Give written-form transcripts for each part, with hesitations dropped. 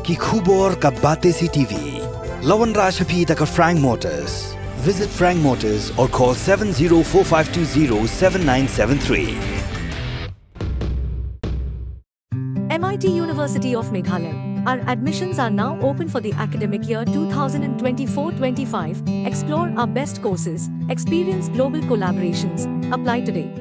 ki khubor ka bate CTV. Lawan Rashaphi taka Frank Motors. Visit Frank Motors or call 7045207973. MIT University of Meghalaya. Our admissions are now open for the academic year 2024-25. Explore our best courses, experience global collaborations. Apply today.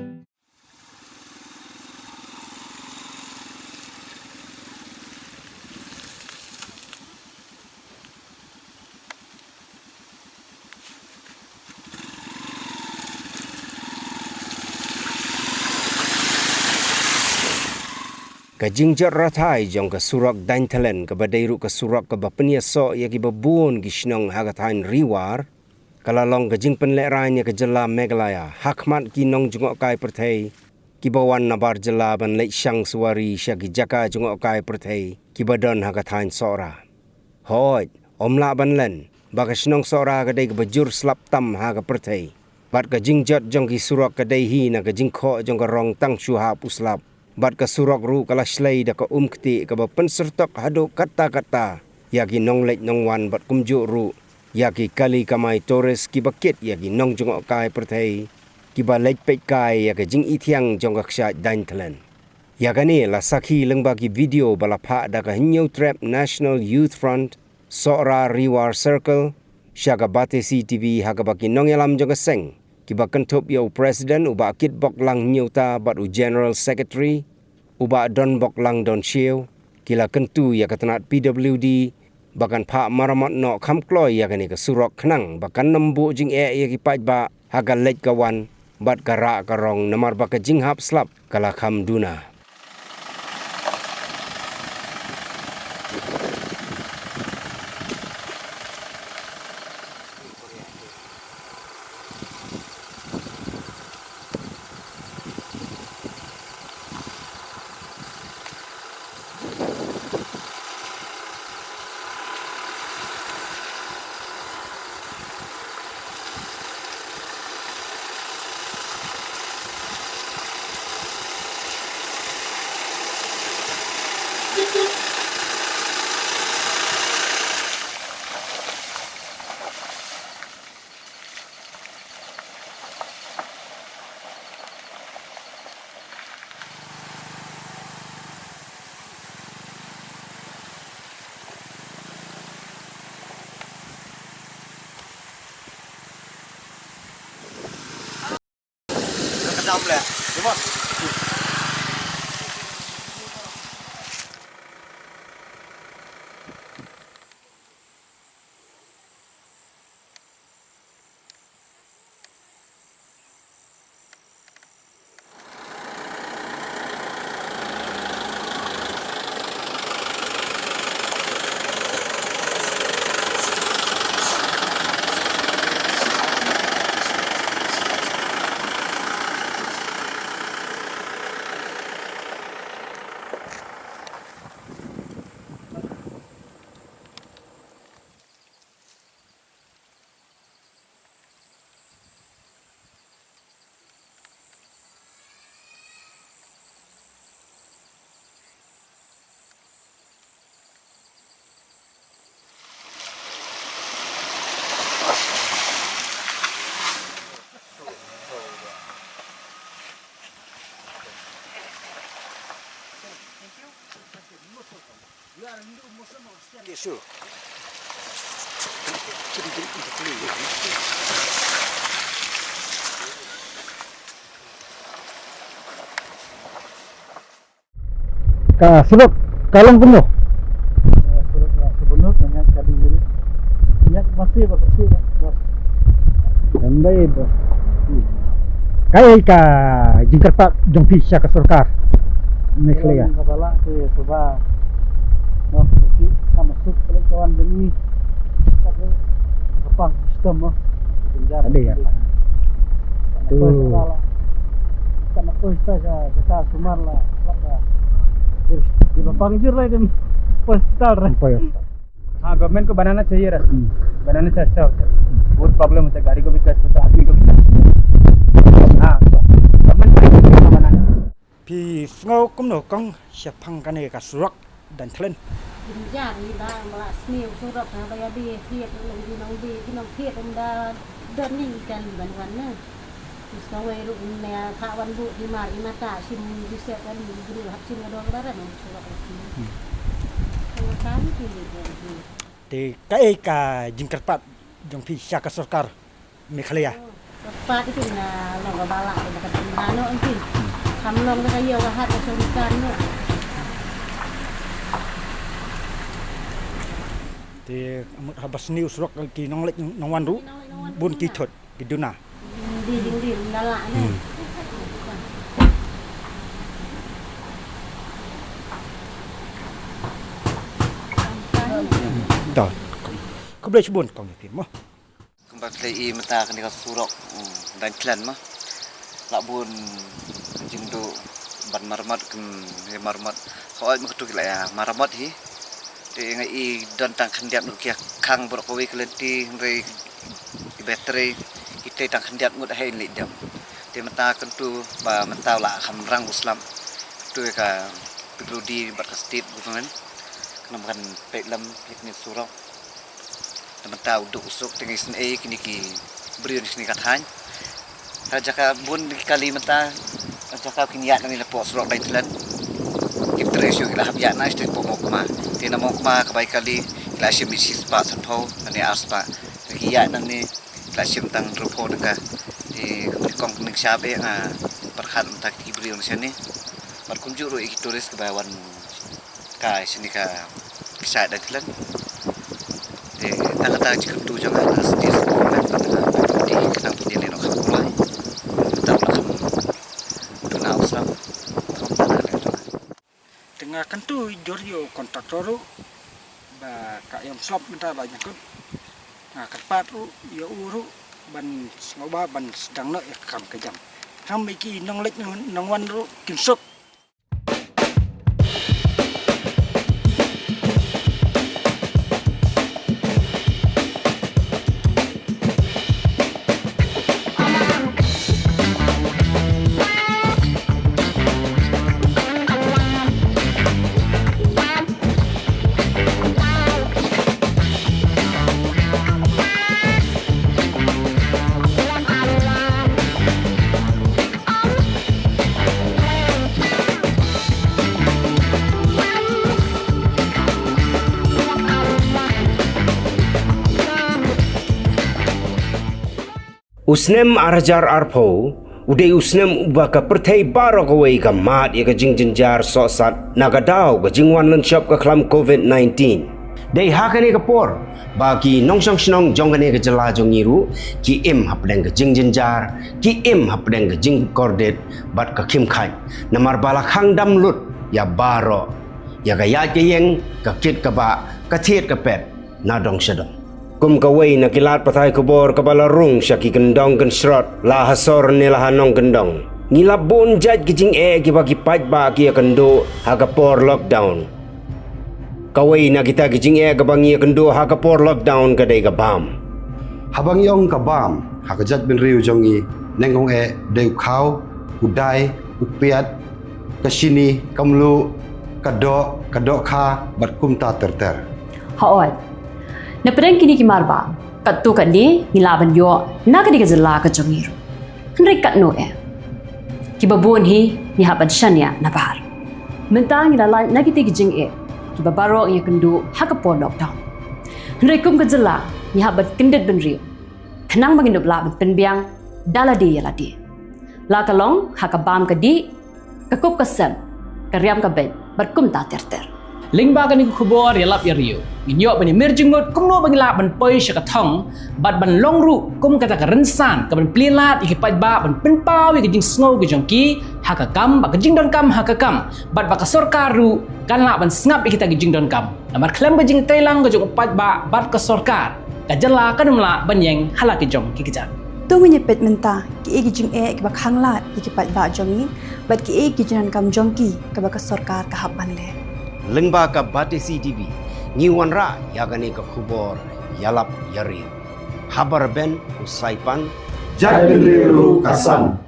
Kajingjat ratai jong ka surak dain talen ka badairu ka surak ka bapenia so ya ki babun gishnong hagatain riwar kalalong kajing penleran ya ka jela Meghalaya hakmat ki nong jungok kai perthai ki bawan nabar jela ban lek syang suari syagi jaka jungok kai perthai ki badon hagatain sora hoi omla ban len baka shnong sora ka dai ka bajur slap tam haga perthai bat kajingjat jong ki surak ka dai hi na kajing kho jong ka rong tang shu ha puslap bat ka surak ru kala slay da ka umkti ka ba pensertok hado kata-kata yagi nong lek nong wan bat kumju ru yagi kali kamai Torres ki bakit yagi nong jungok kai perthai ki ba lek pek kai ya ka jing ithiang jong ka ksha dain thalen yagani la sakhi lengba ki video bala pha da ka hinyo trap National Youth Front Sora Riwar Circle syaga bate CTV haga ba ki nong yalam jong ka seng ki ba kentop yo president uba kit bok lang nyuta bat u general secretary uba don bok lang don shiu kila kentu ya katanat PWD bakan pha maramat no kham kloy ya kani ka surok khnang bakan nambu jing ya ki paj ba haga lek kawan bat kara karong namar ba ka jing hap slap kala kham duna Kedam le. Cuma sure. Ka sulok kalong penuh. Sulok sebenar banyak kali ini. Banyak masih bos. Andai bos. Kai ka jingkar pak jong pisah ke surkar. Meghalaya. Kepala ke coba. No, kecil sama masuk kalau kawan beni. Tapi apa sistem no. Ada ya pak. Tuh. Karena posta kita sumar lah. Di panggil lah kan postal lah. हाँ गवर्नमेंट को बनाना चाहिए रास्ता बनाने से अच्छा होता है बहुत प्रॉब्लम होता है गाड़ी को भी कष्ट होता है आदमी को भी कष्ट होता है हाँ गवर्नमेंट को बनाना Pi ngau kum no kong siapang kane ka surak dan tlen Dạ thì đã mà nhiều số độc là bây giờ đi thiệt là đi nông đi cái nông thiệt ông đã đơn nhìn cần vẫn vẫn nữa sau này lúc này thả văn vụ thì mà im ta xin đi xe cái đi được học sinh ở đó rất là nhiều số độc không khám thì Thì cái jingkarpat jong Fisya ke Sorkar Meghalaya. Lepas itu na long balak na katulano ang tin. Kamlong na kayo lahat ng sulitan mo. Thì một habas new surok ki nong lek nong wan ru bun ki thot ki duna. Di dala na. Dah. Kau boleh sebut kau ni mo. Kembali lagi mata kan dekat surok dan klan mah. Labun jingdo ban marmat kem marmat. Kau ai maktu kila ya marmat hi. Di ngai dan tang kandiat nuk kia kang borok kowe kelenti ngai bateri kita tang kandiat ngut hai li jam. Di mata kentu ba mata la kamrang Islam. Tu ka pigludi bat kastit government. Kenamkan pelam piknik surok. Teman tahu duk usuk tinggi sini kini ki beriun sini kathan. Raja ka bun kali mata raja ka kini yak nang lepo surok dai telan. Kita resio kita habya na state po mokma. Tina mokma kabay kali klasim bisis pa sanpo ani aspa. Ki yak nang ni klasim tang rupo deka di kong ning sabe nga perkhat mata ki beriun sini. Berkunjung ro iki turis kebawan ka sini ka kisah dai telan. Tangkata jika tu jangan sedih sekolah di kenang punya leno kamu mulai tahu lah kamu tu nak usah tahu tak. Tengah kan tu Giorgio kontraktor ba ka yang slop minta banyak kan. Nah, kerpat ru ya uru ban ngoba ban sedang nak ya kam kejam. Kam iki nong lek nong wan ru kinsuk. Usnem arjar arpo udai usnem ubaka pertai baro kawai ka mat ya ka jingjenjar sosat nagadao ka jingwan lenshop ka klam COVID-19 dai hakane ka por bagi nongsang snong jongane ka jala jongiru ki im hapdeng ka jingjenjar ki im hapdeng ka jing kordet bat ka kim khai namar bala khang dam lut ya baro ya ka ya ke yeng ka kit ka ba ka thiet ka pet na dong shadong kum kawai na kilat patay kubor kabala rung siya ki kendong kensrot la hasor nila hanong kendong ngila bon jad kijing kibagi paj ba ki kendo hagapor lockdown kawai na kita kijing kabangi kendo hagapor lockdown kadai kabam habang yong kabam hakajat bin riu jongi nengong deu khau udai upiat kasini kamlu kadok kha batkum ta terter haot na pedang kini ki marba kat tu kat ni ngilaban yo na ka digazala ka jongiru henry kat no ki babon hi ni haban shania na bar mentang ngilala na ki tigijing ki babaro ya kendu hakapon lockdown henry kum ka jala ni haban kendet ben riu thanang manginup la ben penbiang daladi yala di la kalong hakabam ka di kakup kasam karyam ka ben batkum ta terter Lingba kani kubor ya lap ya rio. Inyok bani merjingot kum no bani lap ban poi syakatong bat ban longru kum kata ka rensan ka ban plilat iki paj ba ban penpau iki jing snow ke jongki hakakam ba jing don kam hakakam bat ba ka sorkaru kan lap ban snap iki ta jing don kam. Amar klem ba jing tailang ke jong paj ba bat ka sorkar. Ka jala ka dumla ban yeng hala ke jong ki kejan. Tungu nyepet menta ki egi jing ki ba khangla iki paj ba jongi bat ki egi jinan kam jongki ka ba ka sorkar ka haban le. lengba ka Batesi TV ngiwan ra yagani ka kubor yalap yari habar ben usaipan jad bin riu kasan